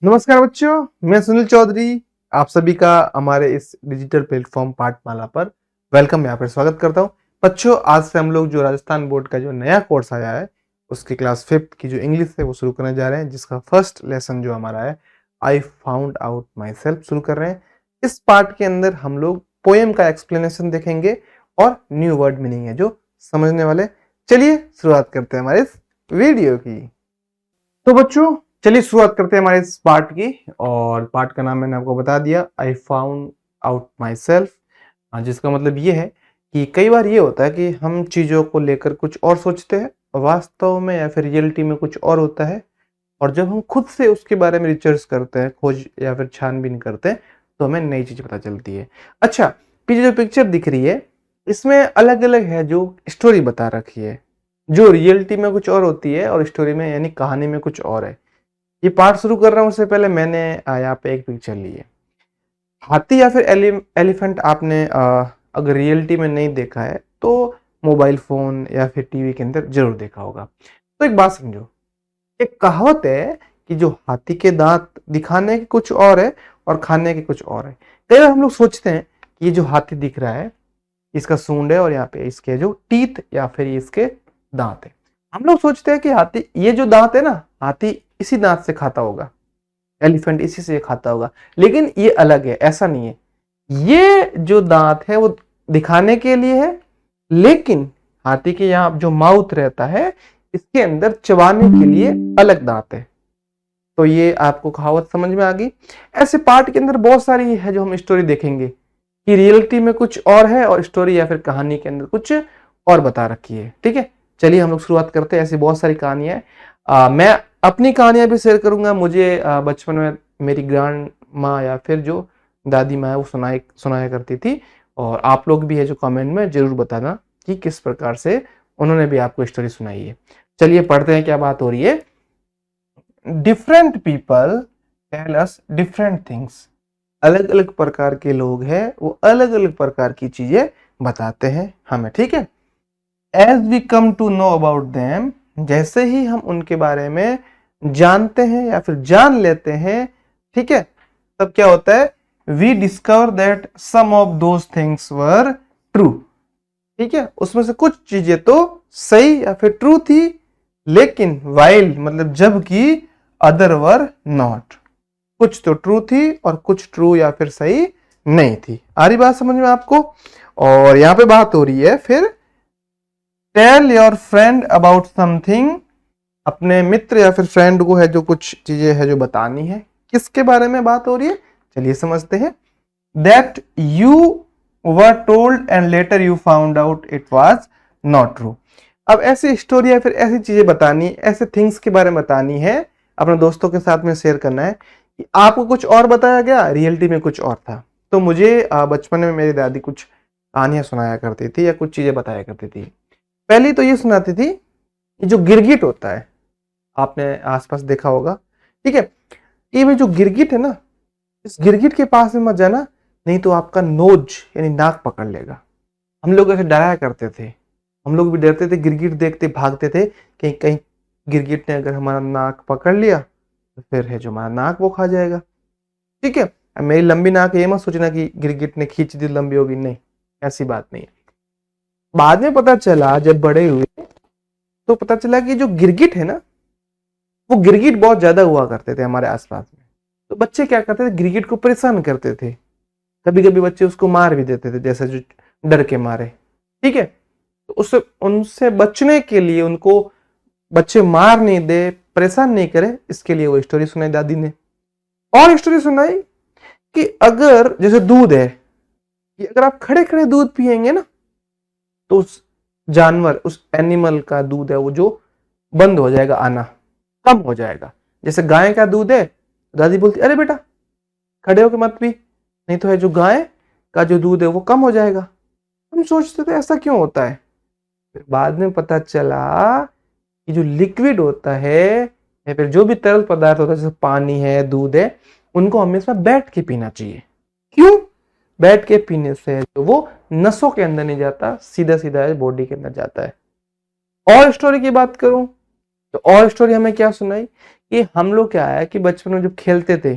नमस्कार बच्चों, मैं सुनील चौधरी आप सभी का हमारे इस डिजिटल प्लेटफॉर्म पाठमाला पर वेलकम यहाँ पर स्वागत करता हूँ। बच्चों, आज से हम लोग जो राजस्थान बोर्ड का जो नया कोर्स आया है उसकी क्लास 5th की जो इंग्लिश है वो शुरू करने जा रहे हैं, जिसका फर्स्ट लेसन जो हमारा है आई फाउंड आउट माई सेल्फ शुरू कर रहे हैं। इस पार्ट के अंदर हम लोग पोएम का एक्सप्लेनेशन देखेंगे और न्यू वर्ड मीनिंग है जो समझने वाले। चलिए शुरुआत करते हैं हमारे इस वीडियो की। तो बच्चों चलिए शुरुआत करते हैं हमारे इस पार्ट की, और पार्ट का नाम मैंने आपको बता दिया, आई फाउंड आउट माई सेल्फ, जिसका मतलब ये है कि कई बार ये होता है कि हम चीज़ों को लेकर कुछ और सोचते हैं, वास्तव में या फिर रियलिटी में कुछ और होता है, और जब हम खुद से उसके बारे में रिसर्च करते हैं, खोज या फिर छानबीन करते हैं, तो हमें नई चीज़ पता चलती है। अच्छा, पीछे जो पिक्चर दिख रही है इसमें अलग अलग है जो स्टोरी बता रखी है, जो रियलिटी में कुछ और होती है और स्टोरी में यानी कहानी में कुछ और है। ये पार्ट शुरू कर रहा हूँ उससे पहले मैंने यहाँ पे एक पिक्चर ली है। हाथी या फिर एलिफेंट आपने अगर रियलिटी में नहीं देखा है तो मोबाइल फोन या फिर टीवी के अंदर जरूर देखा होगा। तो एक बात समझो, एक कहावत है कि जो हाथी के दांत दिखाने के कुछ और है और खाने के कुछ और है। कई बार हम लोग सोचते हैं कि ये जो हाथी दिख रहा है इसका सूंड है और यहाँ पे इसके जो टीथ या फिर इसके दांत है। हम लोग सोचते हैं कि हाथी, ये जो दांत है ना, हाथी इसी दांत से खाता होगा, एलिफेंट इसी से खाता होगा, लेकिन ये अलग है, ऐसा नहीं है। ये जो दांत है वो दिखाने के लिए है, लेकिन हाथी के यहाँ जो माउथ रहता है इसके अंदर चबाने के लिए अलग दांत है। तो ये आपको कहावत समझ में आ गई। ऐसे पार्ट के अंदर बहुत सारी है जो हम स्टोरी देखेंगे कि रियलिटी में कुछ और है और स्टोरी या फिर कहानी के अंदर कुछ और बता रखी है। ठीक है, चलिए हम लोग शुरुआत करते हैं। ऐसी बहुत सारी कहानियां हैं, मैं अपनी कहानियां भी शेयर करूंगा। मुझे बचपन में मेरी ग्रैंड माँ या फिर जो दादी माँ है वो सुनाया करती थी, और आप लोग भी है जो कमेंट में जरूर बताना कि किस प्रकार से उन्होंने भी आपको स्टोरी सुनाई है। चलिए पढ़ते हैं क्या बात हो रही है। Different people tell us different things. अलग अलग प्रकार के लोग हैं, वो अलग अलग प्रकार की चीजें बताते हैं हमें। ठीक है, as we come to know about them, जैसे ही हम उनके बारे में जानते हैं या फिर जान लेते हैं, ठीक है, तब क्या होता है, we discover that some of those things were true. ठीक है, उसमें से कुछ चीजें तो सही या फिर ट्रू थी, लेकिन वाइल मतलब जबकि अदर वर नॉट, कुछ तो ट्रू थी और कुछ ट्रू या फिर सही नहीं थी। आ रही बात समझ में आपको। और यहां पे बात हो रही है फिर tell your friend about something, अपने मित्र या फिर फ्रेंड को है जो कुछ चीजें है जो बतानी है। किसके बारे में बात हो रही है, चलिए समझते हैं। That you were told and later you found out it was not true. अब ऐसी स्टोरी या फिर ऐसी चीजें बतानी, ऐसे थिंग्स के बारे में बतानी है, अपने दोस्तों के साथ में शेयर करना है कि आपको कुछ और बताया गया, रियलिटी में कुछ और था। तो मुझे बचपन में मेरी दादी कुछ कहानियां सुनाया करती थी या कुछ चीजें बताया करती थी। पहली तो ये सुनाती थी, जो गिरगिट होता है आपने आसपास देखा होगा। ठीक है, ये जो गिरगिट है ना, इस गिरगिट के पास में मत जाना, नहीं तो आपका नोज यानी नाक पकड़ लेगा। हम लोग ऐसे डराया करते थे, हम लोग भी डरते थे, गिरगिट देखते भागते थे, कहीं कहीं गिरगिट ने अगर हमारा नाक पकड़ लिया तो फिर है जो हमारा नाक वो खा जाएगा। ठीक है, मेरी लंबी नाक, ये मत सोचना कि गिरगिट ने खींच दी लंबी होगी, नहीं, ऐसी बात नहीं है। बाद में पता चला, जब बड़े हुए तो पता चला कि जो गिरगिट है ना, वो गिरगिट बहुत ज्यादा हुआ करते थे हमारे आसपास में। तो बच्चे क्या करते थे, गिरगिट को परेशान करते थे, कभी कभी बच्चे उसको मार भी देते थे, जैसे जो डर के मारे। ठीक है, तो उससे उनसे बचने के लिए, उनको बच्चे मार नहीं दे, परेशान नहीं करे, इसके लिए वो स्टोरी सुनाई दादी ने। और स्टोरी सुनाई कि अगर जैसे दूध है, कि अगर आप खड़े खड़े दूध पिएंगे ना, तो उस जानवर, उस एनिमल का दूध है वो जो बंद हो जाएगा आना, कम हो जाएगा। जैसे गाय का दूध है, दादी बोलती अरे बेटा खड़े होकर मत पी, नहीं तो है जो गाय का जो दूध है वो कम हो जाएगा। हम सोचते थे ऐसा क्यों होता है, फिर बाद में पता चला कि जो लिक्विड होता है या फिर जो भी तरल पदार्थ होता है, जैसे पानी है, दूध है, उनको हमेशा बैठ के पीना चाहिए। क्यों? बैठ के पीने से तो वो नसों के अंदर नहीं जाता, सीधा सीधा बॉडी के अंदर जाता है। और स्टोरी की बात करूं तो और स्टोरी हमें क्या सुनाई कि हम लोग क्या है कि बचपन में जब खेलते थे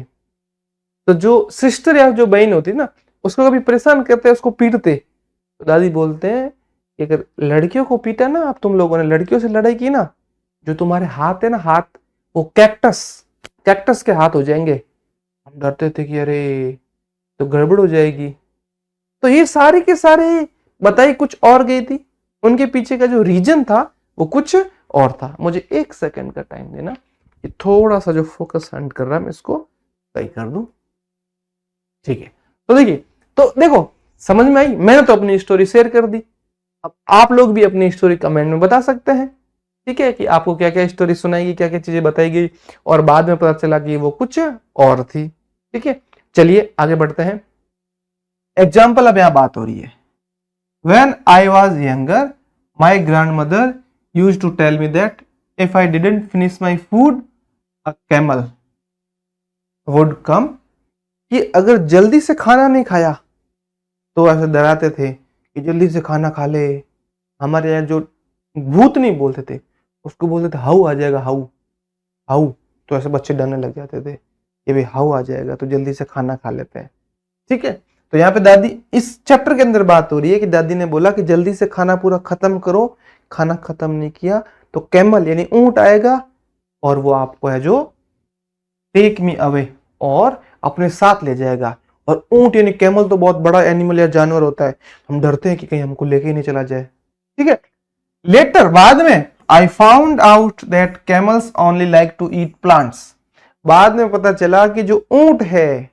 तो जो सिस्टर या जो बहन होती ना उसको कभी परेशान करते, उसको पीटते, तो दादी बोलते हैं कि अगर लड़कियों को पीटा ना, आप तुम लोगों ने लड़कियों से लड़ाई की ना, जो तुम्हारे हाथ है ना, हाथ वो कैक्टस कैक्टस के हाथ हो जाएंगे। हम डरते थे कि अरे तो गड़बड़ हो जाएगी। तो ये सारी के सारे बताई कुछ और गई थी, उनके पीछे का जो रीजन था वो कुछ और था। मुझे 1 सेकंड का टाइम देना कि थोड़ा सा जो फोकस हंट कर रहा है मैं इसको सही कर दूं। ठीक है, तो देखिए, तो देखो समझ में आई, मैंने तो अपनी स्टोरी शेयर कर दी। अब आप लोग भी अपनी स्टोरी कमेंट में बता सकते हैं, ठीक है, कि आपको क्या क्या स्टोरी सुनाई गई, क्या क्या चीजें बताई गई और बाद में पता चला कि वो कुछ और थी। ठीक है, चलिए आगे बढ़ते हैं। एग्जाम्पल अब यहां बात हो रही है। When I was younger, my grandmother used to tell me that if I didn't finish my food, a camel would come. कि अगर जल्दी से खाना नहीं खाया तो ऐसे डराते थे कि जल्दी से खाना खा ले। हमारे यहाँ जो भूत नहीं बोलते थे, उसको बोलते थे हाउ आ जाएगा, हाउ हाउ। तो ऐसे बच्चे डरने लग जाते थे कि भाई हाउ आ जाएगा तो जल्दी से खाना खा लेते हैं। ठीक है, तो यहाँ पे दादी, इस चैप्टर के अंदर बात हो रही है कि दादी ने बोला कि जल्दी से खाना पूरा खत्म करो, खाना खत्म नहीं किया तो कैमल यानी ऊंट आएगा और वो आपको है जो टेक मी अवे और अपने साथ ले जाएगा। और ऊंट यानी कैमल तो बहुत बड़ा एनिमल या जानवर होता है, हम डरते हैं कि कहीं हमको लेके ही नहीं चला जाए। ठीक है, लेटर बाद में I found out that camels only like to eat plants. बाद में पता चला कि जो ऊंट है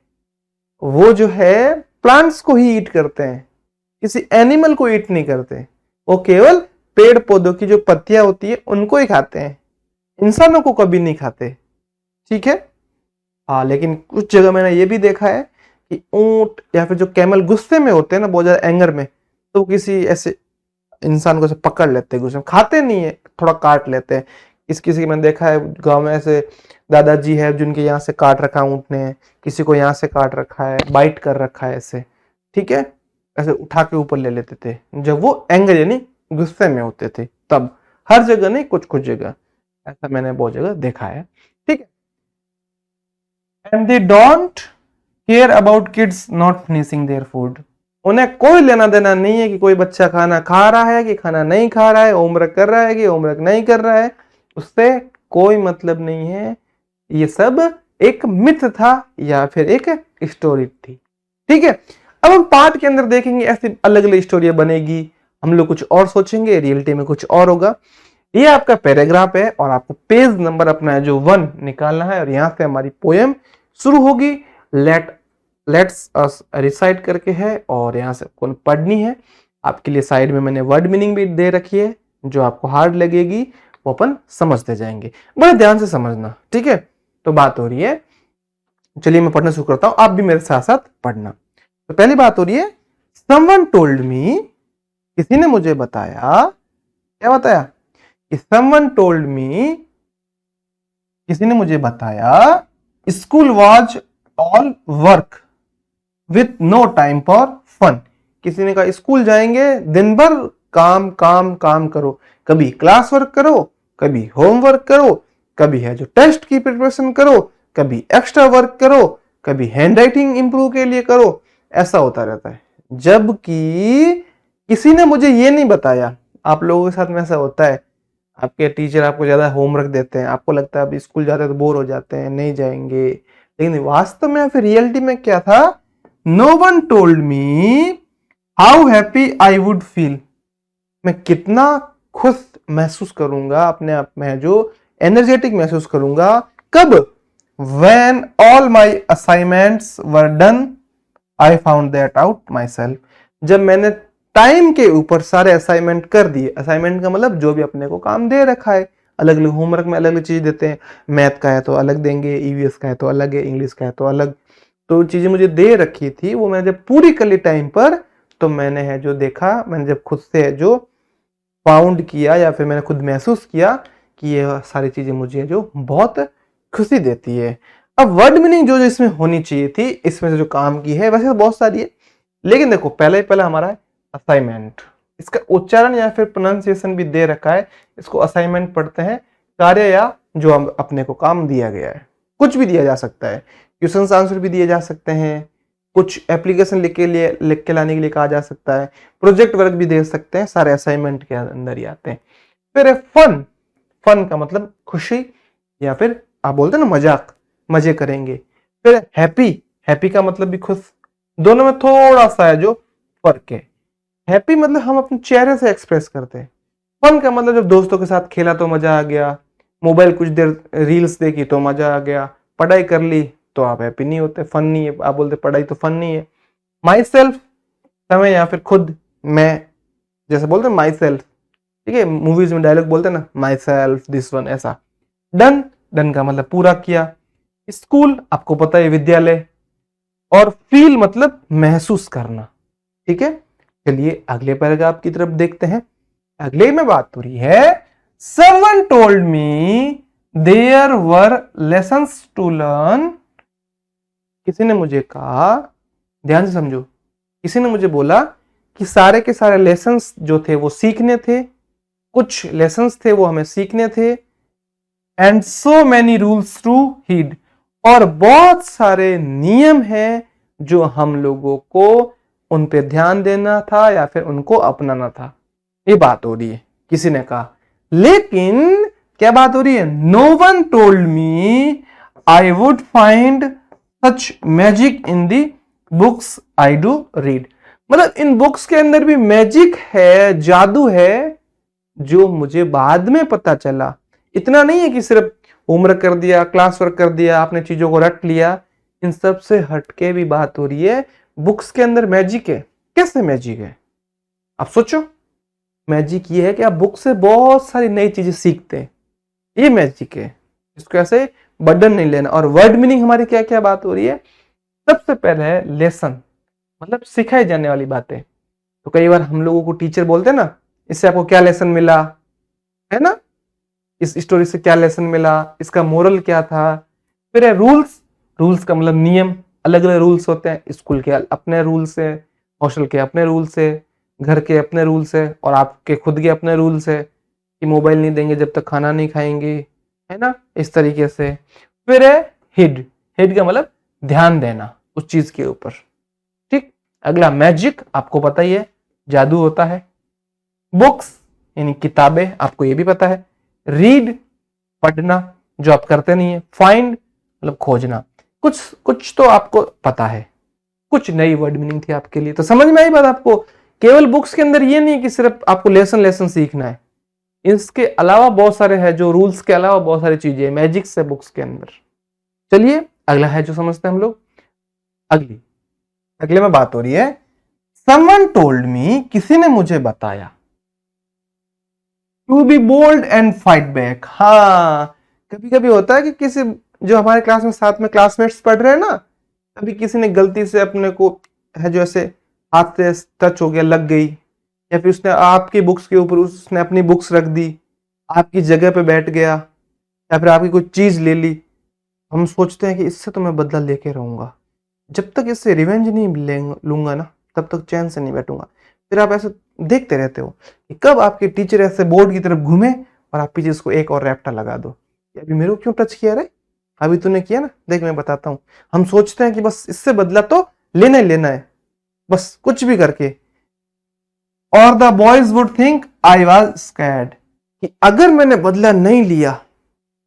वो जो है प्लांट्स को ही ईट करते हैं, किसी एनिमल को ईट नहीं करते। वो केवल पेड़ पौधों की जो पत्तियां होती है उनको ही खाते हैं, इंसानों को कभी नहीं खाते। ठीक है, हाँ, लेकिन कुछ जगह मैंने ये भी देखा है कि ऊंट या फिर जो कैमल गुस्से में होते हैं ना, बहुत ज्यादा एंगर में, तो किसी ऐसे इंसान को पकड़ लेते हैं गुस्से में, खाते नहीं है, थोड़ा काट लेते हैं। किसी की मैंने देखा है गांव में, ऐसे दादाजी है जिनके यहाँ से काट रखा है ऊंट ने, किसी को यहाँ से काट रखा है, बाइट कर रखा है ऐसे। ठीक है, ऐसे उठा के ऊपर ले लेते थे जब वो एंगर यानी गुस्से में होते थे तब। हर जगह नहीं, कुछ कुछ जगह ऐसा मैंने बहुत जगह देखा है। ठीक है, and they don't care about kids not finishing their food. उन्हें कोई लेना देना नहीं है कि कोई बच्चा खाना खा रहा है कि खाना नहीं खा रहा है, होमवर्क कर रहा है कि होमवर्क नहीं कर रहा है, उससे कोई मतलब नहीं है। ये सब एक मिथ था या फिर एक स्टोरी थी। ठीक है, अब हम पार्ट के अंदर देखेंगे ऐसी अलग अलग स्टोरियां बनेगी, हम लोग कुछ और सोचेंगे, रियलिटी में कुछ और होगा। ये आपका पैराग्राफ है और आपको पेज नंबर अपना है जो 1 निकालना है और यहां से हमारी पोएम शुरू होगी। लेट्स अस रिसाइट करके है और यहां से आपको पढ़नी है। आपके लिए साइड में मैंने वर्ड मीनिंग भी दे रखी है, जो आपको हार्ड लगेगी वो अपन समझते जाएंगे, बड़े ध्यान से समझना। ठीक है, तो बात हो रही है, चलिए मैं पढ़ना शुरू करता हूं, आप भी मेरे साथ साथ पढ़ना। तो पहली बात हो रही है, समवन टोल्ड मी, किसी ने मुझे बताया। क्या बताया? कि समवन टोल्ड मी, किसी ने मुझे बताया, school was all work with no time for fun. किसी ने कहा स्कूल जाएंगे, दिन भर काम काम काम करो, कभी क्लास वर्क करो, कभी होमवर्क करो, कभी है जो टेस्ट की प्रिपरेशन करो, कभी एक्स्ट्रा वर्क करो, कभी हैंड राइटिंग इंप्रूव के लिए करो, ऐसा होता रहता है। जबकि किसी ने मुझे ये नहीं बताया, आप लोगों के साथ में ऐसा होता है, आपके टीचर आपको ज्यादा होमवर्क देते हैं, आपको लगता है अब स्कूल जाते हैं तो बोर हो जाते हैं, नहीं जाएंगे, लेकिन वास्तव में फिर रियलिटी में क्या था? No one told me how happy I would feel. मैं कितना खुश महसूस करूंगा अपने आप में, जो एनर्जेटिक महसूस करूंगा। कब? when all my assignments were done I found that out myself। जब मैंने टाइम के ऊपर सारे असाइनमेंट कर दिए। असाइनमेंट का मतलब जो भी अपने को काम दे रखा है, अलग अलग होमवर्क में अलग अलग चीज देते हैं, मैथ का है तो अलग देंगे, ईवीएस का है तो अलग है, इंग्लिश का है तो अलग। तो चीजें मुझे दे रखी थी, वो मैंने जब पूरी कर ली टाइम पर, तो मैंने है जो देखा, मैंने जब खुद से है जो फाउंड किया या फिर मैंने खुद महसूस किया कि ये सारी चीजें मुझे जो बहुत खुशी देती है। अब वर्ड मीनिंग जो इसमें होनी चाहिए थी, इसमें से जो काम की है, वैसे तो बहुत सारी है, लेकिन देखो पहला हमारा है असाइनमेंट। इसका उच्चारण या फिर प्रोनाउंसिएशन भी दे रखा है, इसको असाइनमेंट पढ़ते हैं, कार्य या जो हम अपने को काम दिया गया है। कुछ भी दिया जा सकता है, क्वेश्चन आंसर भी दिए जा सकते हैं, कुछ एप्लीकेशन लिख के लाने के लिए कहा जा सकता है, प्रोजेक्ट वर्क भी दे सकते हैं, सारे असाइनमेंट के अंदर ही आते हैं। फिर है फन। फन का मतलब खुशी या फिर आप बोलते हैं ना मजाक, मजे करेंगे। फिर हैप्पी। हैप्पी का मतलब भी खुश। दोनों में थोड़ा सा है जो फर्क है। हैप्पी मतलब हम अपने चेहरे से एक्सप्रेस करते हैं। फन का मतलब जब दोस्तों के साथ खेला तो मजा आ गया, मोबाइल कुछ देर रील्स देखी तो मजा आ गया, पढ़ाई कर ली तो आप हैप्पी नहीं होते, फन नहीं है, आप बोलते पढ़ाई तो फन नहीं है। माई सेल्फ समय या फिर खुद, मैं, जैसे बोलते हैं माई सेल्फ, ठीक है, मूवीज में डायलॉग बोलते हैं ना, माई सेल्फ दिस वन, ऐसा। डन। डन का मतलब पूरा किया। स्कूल आपको पता है विद्यालय। और फील मतलब महसूस करना। ठीक है, चलिए अगले पैराग्राफ की तरफ देखते हैं। अगले में बात हो रही है, someone told me there were lessons to learn। किसी ने मुझे कहा, ध्यान से समझो, किसी ने मुझे बोला कि सारे के सारे लेसन्स जो थे वो सीखने थे, कुछ लेसन्स थे वो हमें सीखने थे। And so many rules to heed, और बहुत सारे नियम हैं जो हम लोगों को उन पे ध्यान देना था या फिर उनको अपनाना था। ये बात हो रही है, किसी ने कहा। लेकिन क्या बात हो रही है, no one told me I would find such magic in the books I do read. मतलब इन बुक्स के अंदर भी मैजिक है, जादू है, जो मुझे बाद में पता चला। इतना नहीं है कि सिर्फ होमवर्क कर दिया, क्लास वर्क कर दिया, आपने चीजों को रट लिया। इन सब से हटके भी बात हो रही है, बुक्स के अंदर मैजिक है। कैसे मैजिक है, आप सोचो। मैजिक ये है कि आप बुक से बहुत सारी नई चीजें सीखते हैं, ये मैजिक है। इसको ऐसे बर्डन नहीं लेना। और वर्ड मीनिंग हमारी क्या क्या बात हो रही है, सबसे पहले है लेसन, मतलब सिखाई जाने वाली बातें। तो कई बार हम लोगों को टीचर बोलते हैं ना, इससे आपको क्या लेसन मिला, है ना, इस स्टोरी से क्या लेसन मिला, इसका मोरल क्या था। फिर है रूल्स। रूल्स का मतलब नियम, अलग अलग रूल्स होते हैं, स्कूल के अपने रूल्स है, हॉस्टल के अपने रूल्स है, घर के अपने रूल्स है, और आपके खुद के अपने रूल्स है कि मोबाइल नहीं देंगे जब तक खाना नहीं खाएंगे, है ना, इस तरीके से। फिर है हिड। हिड का मतलब ध्यान देना उस चीज के ऊपर। ठीक, अगला मैजिक, आपको पता ही है, जादू होता है। बुक्स यानी किताबें, आपको ये भी पता है। रीड पढ़ना, जो आप करते नहीं है। फाइंड मतलब खोजना, कुछ कुछ तो आपको पता है, कुछ नई वर्ड मीनिंग थी आपके लिए। तो समझ में आई बात आपको। केवल बुक्स के अंदर ये नहीं कि सिर्फ आपको लेसन लेसन सीखना है, इसके अलावा बहुत सारे हैं, जो रूल्स के अलावा बहुत सारी चीजें मैजिक से बुक्स के अंदर। चलिए अगला है जो समझते हैं हम लोग। अगले में बात हो रही है, समवन टोल्ड मी, किसी ने मुझे बताया, to be bold and fight back. हाँ, कभी कभी होता है कि किसी, जो हमारे क्लास में साथ में क्लासमेट्स पढ़ रहे हैं ना, कभी किसी ने गलती से अपने को है जो ऐसे हाथ से टच हो गया, लग गई, या फिर उसने आपकी बुक्स के ऊपर उसने अपनी बुक्स रख दी, आपकी जगह पे बैठ गया, या फिर आपकी कोई चीज ले ली। हम सोचते हैं कि इससे तो मैं बदला लेके रहूंगा, जब तक इससे रिवेंज नहीं लूंगा ना तब तक चैन से नहीं बैठूंगा। फिर आप ऐसे देखते रहते हो कि कब आपके टीचर ऐसे बोर्ड की तरफ घूमे और आप पीछे इसको एक और रैप्टा लगा दो, अभी मेरे को क्यों टच किया रे, अभी तूने किया ना, देख मैं बताता हूँ। हम सोचते हैं कि बस इससे बदला तो लेना ही लेना है, बस कुछ भी करके। और the boys would think I was scared, कि अगर मैंने बदला नहीं लिया,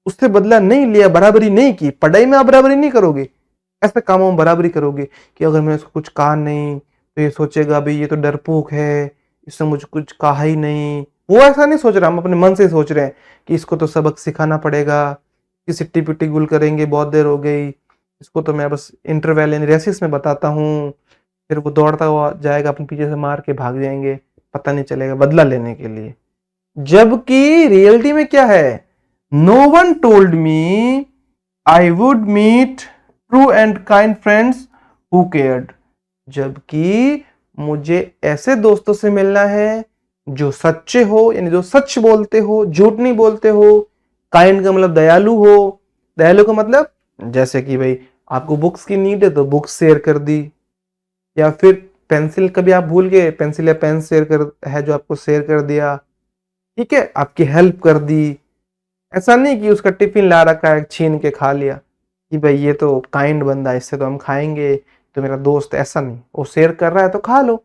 उससे बदला नहीं लिया, बराबरी नहीं की, पढ़ाई में आप बराबरी नहीं करोगे, ऐसे कामों में बराबरी करोगे कि अगर मैंने उसको कुछ कहा नहीं तो ये सोचेगा भाई ये तो डरपोक है, इसने मुझे कुछ कहा ही नहीं। वो ऐसा नहीं सोच रहा, हम अपने मन से सोच रहे हैं कि इसको तो सबक सिखाना पड़ेगा, कि सिट्टी पिट्टी गुल करेंगे, बहुत देर हो गई, इसको तो मैं बस इंटरवल यानी रेसिस में बताता हूँ, फिर वो दौड़ता हुआ जाएगा, अपने पीछे से मार के भाग जाएंगे, पता नहीं चलेगा, बदला लेने के लिए। जबकि रियलिटी में क्या है, no one told me I would meet true and kind friends who cared, जबकि मुझे ऐसे दोस्तों से मिलना है जो सच्चे हो, यानी जो सच बोलते हो, झूठ नहीं बोलते हो। काइंड का मतलब दयालु हो। दयालु का मतलब जैसे कि भाई आपको बुक्स की नीड है तो बुक्स शेयर कर दी, या फिर पेंसिल कभी आप भूल गए, पेंसिल या पेन शेयर कर है जो आपको शेयर कर दिया, ठीक है, आपकी हेल्प कर दी। ऐसा नहीं कि उसका टिफिन ला रखा है छीन के खा लिया कि भाई ये तो काइंड बंदा है, इससे तो हम खाएंगे, तो मेरा दोस्त। ऐसा नहीं, वो शेयर कर रहा है तो खा लो।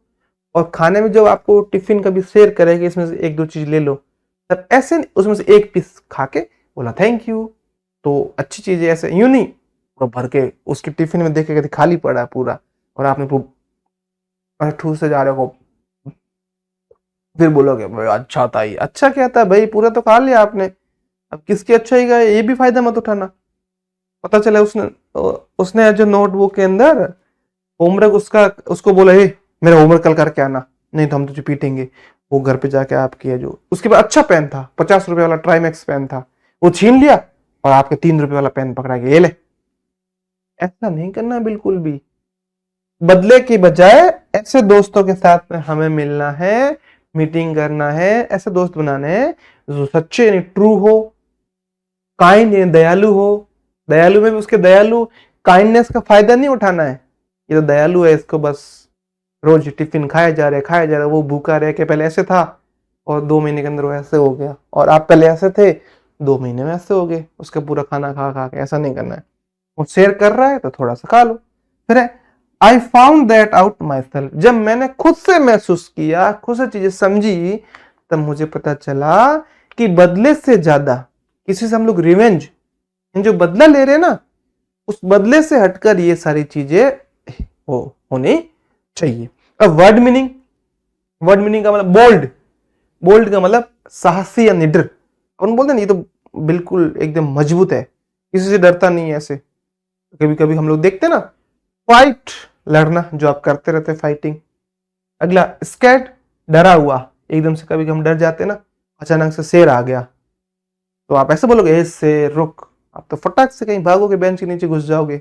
और खाने में जब आपको टिफिन कभी शेयर करेगा इसमें से एक दो चीज ले लो, तब ऐसे नहीं उसमें से एक पीस खा के बोला थैंक यू, तो अच्छी चीज है। ऐसे यूं नहीं पूरा भर के उसके टिफिन में देखेगा खाली पड़ा है पूरा, और आपने ठूस से जा रहे हो, फिर बोलोगे भाई अच्छा था ये। अच्छा क्या था भाई, पूरा तो खा लिया आपने, अब किसकी अच्छाई का ये भी फायदा मत उठाना। पता चला उसने उसने जो नोटबुक के अंदर होमवर्क उसका उसको बोला हे मेरा होमवर्क कल करके आना, नहीं तो हम तुझे पीटेंगे। वो घर पे जाके आपकी है जो उसके पास अच्छा पेन था, 50 रुपए वाला ट्राइमेक्स पेन था, वो छीन लिया और आपके 3 रुपए वाला पेन पकड़ा के ये ले। ऐसा नहीं करना बिल्कुल भी। बदले की बजाय ऐसे दोस्तों के साथ में हमें मिलना है, मीटिंग करना है, ऐसे दोस्त बनाने हैं जो सच्चे यानी ट्रू हो, काइंड यानी दयालु हो। दयालु में भी उसके दयालु काइंडनेस का फायदा नहीं उठाना है। ये तो दयालु है, इसको बस रोज टिफिन खाया जा रहा है, वो भूखा रह के पहले ऐसे था और 2 महीने के अंदर वो ऐसे हो गया, और आप पहले ऐसे थे 2 महीने में ऐसे हो गए, उसका पूरा खाना खा खा के। ऐसा नहीं करना है। वो शेयर कर रहा है तो थोड़ा सा खा लो। फिर I found that out my self, जब मैंने खुद से महसूस किया, खुद से चीजें समझी, तब मुझे पता चला कि बदले से ज्यादा किसी से हम लोग रिवेंज, जो बदला ले रहे हैं ना, उस बदले से हटकर ये सारी चीजें होनी चाहिए। अब वर्ड मीनिंग, वर्ड मीनिंग का मतलब बोल्ड, बोल्ड का मतलब साहसी या निडर। अपन बोलते हैं ये तो बिल्कुल एकदम मजबूत है, किसी से डरता नहीं है। ऐसे कभी कभी हम लोग देखते हैं ना, फाइट, लड़ना जो आप करते रहते हैं, फाइटिंग। अगला स्कैट, डरा हुआ, एकदम से कभी हम डर जाते हैं ना, अचानक से शेर आ गया तो आप ऐसे बोलोगे ए शेर रुक, आप तो फटाक से कहीं भागोगे, बेंच के नीचे घुस जाओगे,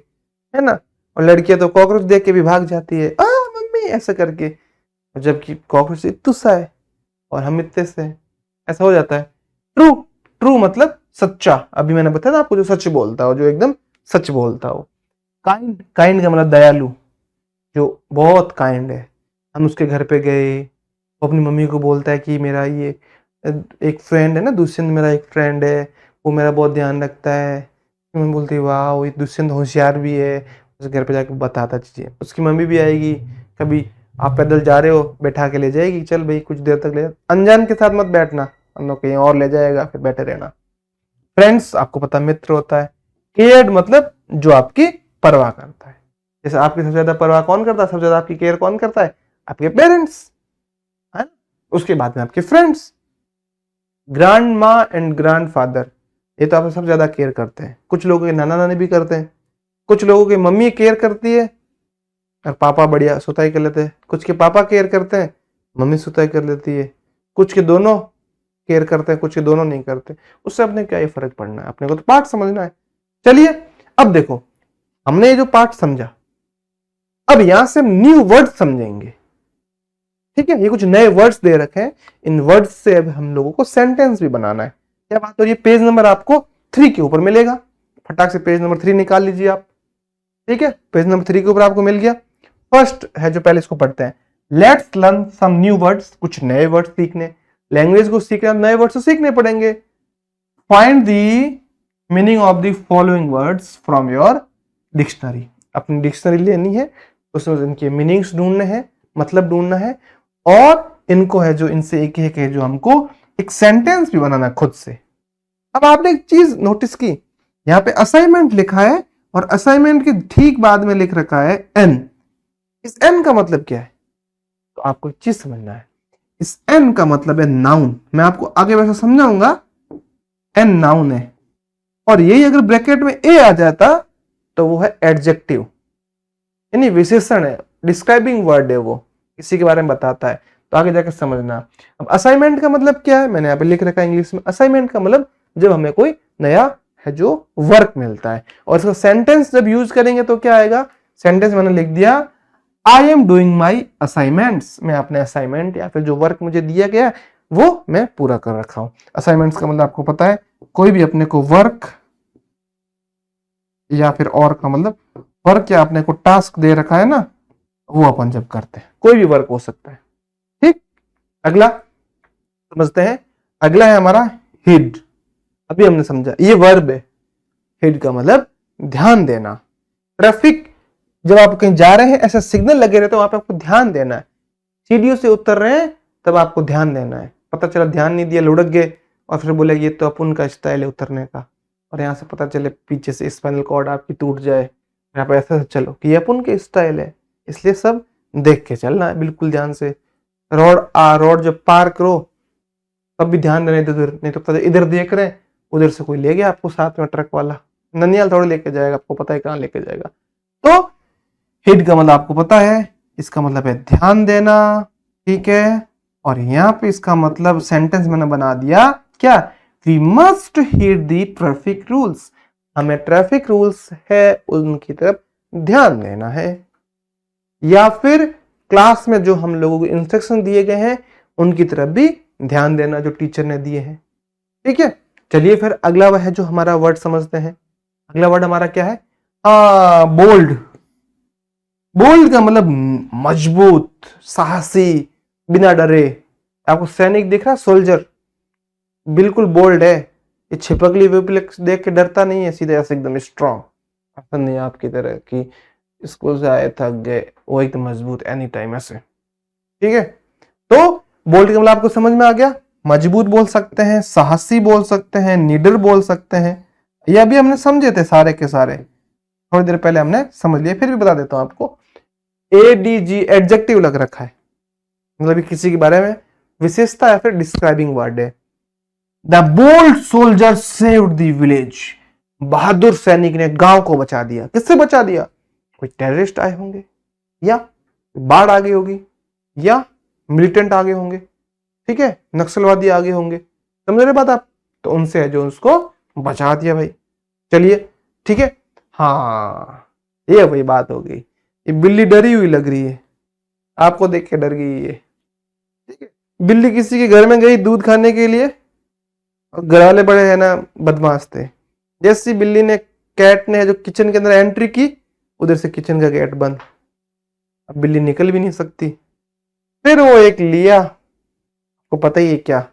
है ना। और लड़कियां तो कॉकरोच देख के भी भाग जाती है, आ मम्मी ऐसा करके, जबकि कॉकरोच इतने सा है और हम इतने से, ऐसा हो जाता है। ट्रू, ट्रू मतलब सच्चा। अभी मैंने बताया ना आपको, जो सच बोलता हो, जो एकदम सच बोलता हो। काइंड, काइंड का मतलब दयालु, जो बहुत काइंड है। हम उसके घर पे गए, वो अपनी मम्मी को बोलता है कि मेरा ये एक फ्रेंड है ना, दुष्यंत मेरा एक फ्रेंड है, वो मेरा बहुत ध्यान रखता है। मम्मी बोलती है वाह ये दुष्यंत होशियार भी है, उसके घर पे जाके बताता चीजें। उसकी मम्मी भी आएगी, कभी आप पैदल जा रहे हो बैठा के ले जाएगी, चल भाई कुछ देर तक ले जा। अनजान के साथ मत बैठना, हम लोग कहीं और ले जाएगा, फिर बैठे रहना। फ्रेंड्स आपको पता मित्र होता है। केयर्ड मतलब जो आपकी परवाह करता है। जैसे आपकी सबसे ज्यादा परवाह कौन करता है, सबसे ज्यादा आपकी केयर कौन करता है, आपके पेरेंट्स, है। उसके बाद में आपके फ्रेंड्स, ग्रैंड माँ एंड ग्रैंड फादर, ये तो आपसे सबसे ज्यादा केयर करते हैं। कुछ लोगों के नाना नानी भी करते हैं, कुछ लोगों की मम्मी केयर करती है और पापा बढ़िया सुताई कर लेते हैं, कुछ के पापा केयर करते हैं, मम्मी सुताई कर लेती है, कुछ के दोनों केयर करते हैं, कुछ के दोनों नहीं करते। उससे अपने क्या ही फर्क पड़ना है, अपने को तो पाठ समझना है। चलिए अब देखो, हमने ये जो पाठ समझा, अब यहां से हम न्यू वर्ड समझेंगे। ठीक है, ये कुछ नए वर्ड्स दे रखे हैं, इन वर्ड्स से अब हम लोगों को सेंटेंस भी बनाना है। क्या बात हो रही है, पेज नंबर आपको 3 के ऊपर मिलेगा, फटाक से पेज नंबर 3 निकाल लीजिए आप। ठीक है, पेज नंबर 3 के ऊपर आपको मिल गया। फर्स्ट है जो, पहले इसको पढ़ते हैं, let's learn some new words, कुछ नए वर्ड्स सीखने। लैंग्वेज को सीखना, नए वर्ड्स तो सीखने पड़ेंगे। Find the meaning of the following words from your dictionary, अपनी डिक्शनरी लेनी है, उसमें इनके मीनिंग्स ढूंढने हैं, मतलब ढूंढना है, और इनको है जो इनसे एक एक है जो हमको एक सेंटेंस भी बनाना खुद से। अब आपने एक चीज नोटिस की, यहाँ पे असाइनमेंट लिखा है और असाइनमेंट के ठीक बाद में लिख रखा है एन। इस एन का मतलब क्या है, तो आपको एक चीज समझना है। इस एन का मतलब है नाउन, मैं आपको आगे वैसा समझाऊंगा। एन नाउन है, और यही अगर ब्रैकेट में ए आ जाता तो वो है एडजेक्टिव, यानी विशेषण है, डिस्क्राइबिंग वर्ड है, वो किसी के बारे में बताता है। तो आगे जाकर समझना। अब असाइनमेंट का मतलब क्या है, मैंने यहाँ पे लिख रखा है इंग्लिश में। असाइनमेंट का मतलब जब हमें कोई नया है जो वर्क मिलता है, और इसका सेंटेंस जब यूज करेंगे तो क्या आएगा, सेंटेंस मैंने लिख दिया, I am doing my assignments, मैं अपने असाइनमेंट या फिर जो वर्क मुझे दिया गया वो मैं पूरा कर रखा हूं। असाइनमेंट्स का मतलब आपको पता है, कोई भी अपने को वर्क या फिर और का मतलब वर्क या अपने को टास्क दे रखा है ना, वो अपन जब करते हैं, कोई भी वर्क हो सकता है। ठीक, अगला समझते हैं। अगला है हमारा हिड, अभी हमने समझा, ये वर्ब है। हिड का मतलब ध्यान देना। ट्रैफिक, जब आप कहीं जा रहे हैं, ऐसा सिग्नल लगे रहते हैं, वहां पे आपको ध्यान देना है। सीढ़ियों से उतर रहे हैं, तब आपको ध्यान देना है। पता चला ध्यान नहीं दिया, लुढ़क गए, और फिर बोले ये तो अपन का स्टाइल है उतरने का, और यहाँ से पता चले पीछे से स्पाइनल कॉर्ड आपकी टूट जाए। आप ऐसा चलो कि ये अपन के स्टाइल है, इसलिए सब देख के चलना है, बिल्कुल ध्यान से। रोड जब पार करो तब भी ध्यान देना इधर, नहीं तो पता इधर देख रहे हैं, उधर से कोई ले गया आपको साथ में ट्रक वाला, ननियाल थोड़ा लेके जाएगा, आपको पता है कहाँ लेके जाएगा। तो हिड का मतलब आपको पता है, इसका मतलब है ध्यान देना, ठीक है। और यहाँ पे इसका मतलब सेंटेंस मैंने बना दिया क्या, we must heed the traffic rules, हमें ट्रैफिक रूल्स है उनकी तरफ ध्यान देना है। या फिर क्लास में जो हम लोगों को इंस्ट्रक्शन दिए गए हैं उनकी तरफ भी ध्यान देना, जो टीचर ने दिए हैं, ठीक है। चलिए फिर अगला वह है जो हमारा वर्ड समझते हैं। अगला वर्ड हमारा क्या है, बोल्ड। बोल्ड का मतलब मजबूत, साहसी, बिना डरे। आपको सैनिक दिख रहा है, सोल्जर, बिल्कुल बोल्ड है, ये छिपकली विपलिक देख के डरता नहीं है, सीधे ऐसे एकदम स्ट्रांग, ऐसा नहीं आपकी तरह कि स्कूल से आए थक गए, वो एकदम मजबूत एनी टाइम ऐसे, ठीक है। तो बोल्ड का मतलब आपको समझ में आ गया, मजबूत बोल सकते हैं, साहसी बोल सकते हैं, निडर बोल सकते हैं। ये अभी हमने समझे थे सारे के सारे, थोड़ी देर पहले हमने समझ लिया, फिर भी बता देता हूं आपको। एडीजी एडजेक्टिव लग रखा है, मतलब किसी के बारे में विशेषता या फिर डिस्क्राइबिंग वर्ड है। The bold soldier saved the village, बहादुर सैनिक ने गांव को बचा दिया। किससे बचा दिया, कोई टेररिस्ट आए होंगे, या बाढ़ आ गई होगी, या मिलिटेंट आगे होंगे, ठीक है, नक्सलवादी आगे होंगे, समझ रहे बात आप, तो उनसे है जो उसको बचा दिया भाई। चलिए ठीक है, हाँ ये वही बात हो गई। ये बिल्ली डरी हुई लग रही है, आपको देख के डर गई ये, ठीक है। बिल्ली किसी के घर में गई दूध खाने के लिए, और घर वाले बड़े है ना बदमाश थे। जैसी बिल्ली ने, कैट ने जो किचन के अंदर एंट्री की, उधर से किचन का गेट बंद, अब बिल्ली निकल भी नहीं सकती। फिर वो एक लिया, को पता ही है क्या,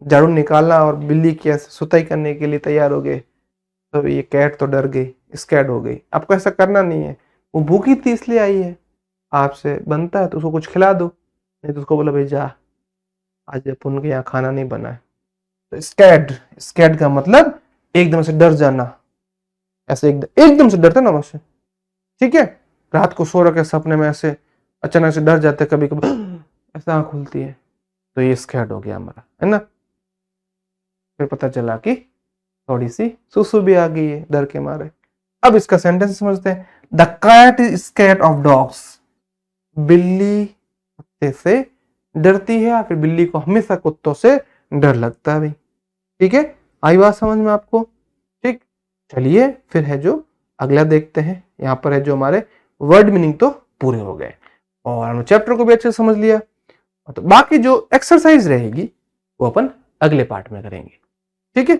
झाड़ू निकालना, और बिल्ली की ऐसे सुताई करने के लिए तैयार हो गए। तो ये कैट तो डर गई, स्कैर्ड हो गई। आपको ऐसा करना नहीं है, वो भूखी थी इसलिए आई है, आपसे बनता है तो उसको कुछ खिला दो, नहीं तो उसको बोला भाई जा, आज अपन के यहाँ खाना नहीं बना है। तो स्कैर्ड, स्कैर्ड का मतलब एकदम से डर जाना, ऐसे एकदम से डरता ना वैसे, ठीक है। रात को सो रखे सपने में ऐसे अचानक से डर जाते, कभी कभी ऐसा आंख खुलती है, तो ये स्कैर्ड हो गया हमारा, है ना। फिर पता चला कि थोड़ी सी सुसु भी आ गई है डर के मारे। अब इसका सेंटेंस समझते हैं। The cat is scared of dogs, बिल्ली कुत्ते से डरती है, या फिर बिल्ली को हमेशा कुत्तों से डर लगता है भाई, ठीक है। आई बात समझ में आपको, ठीक। चलिए फिर है जो अगला देखते हैं। यहाँ पर है जो हमारे वर्ड मीनिंग तो पूरे हो गए, और हमने चैप्टर को भी अच्छे से समझ लिया। तो बाकी जो एक्सरसाइज रहेगी वो अपन अगले पार्ट में करेंगे, ठीक है।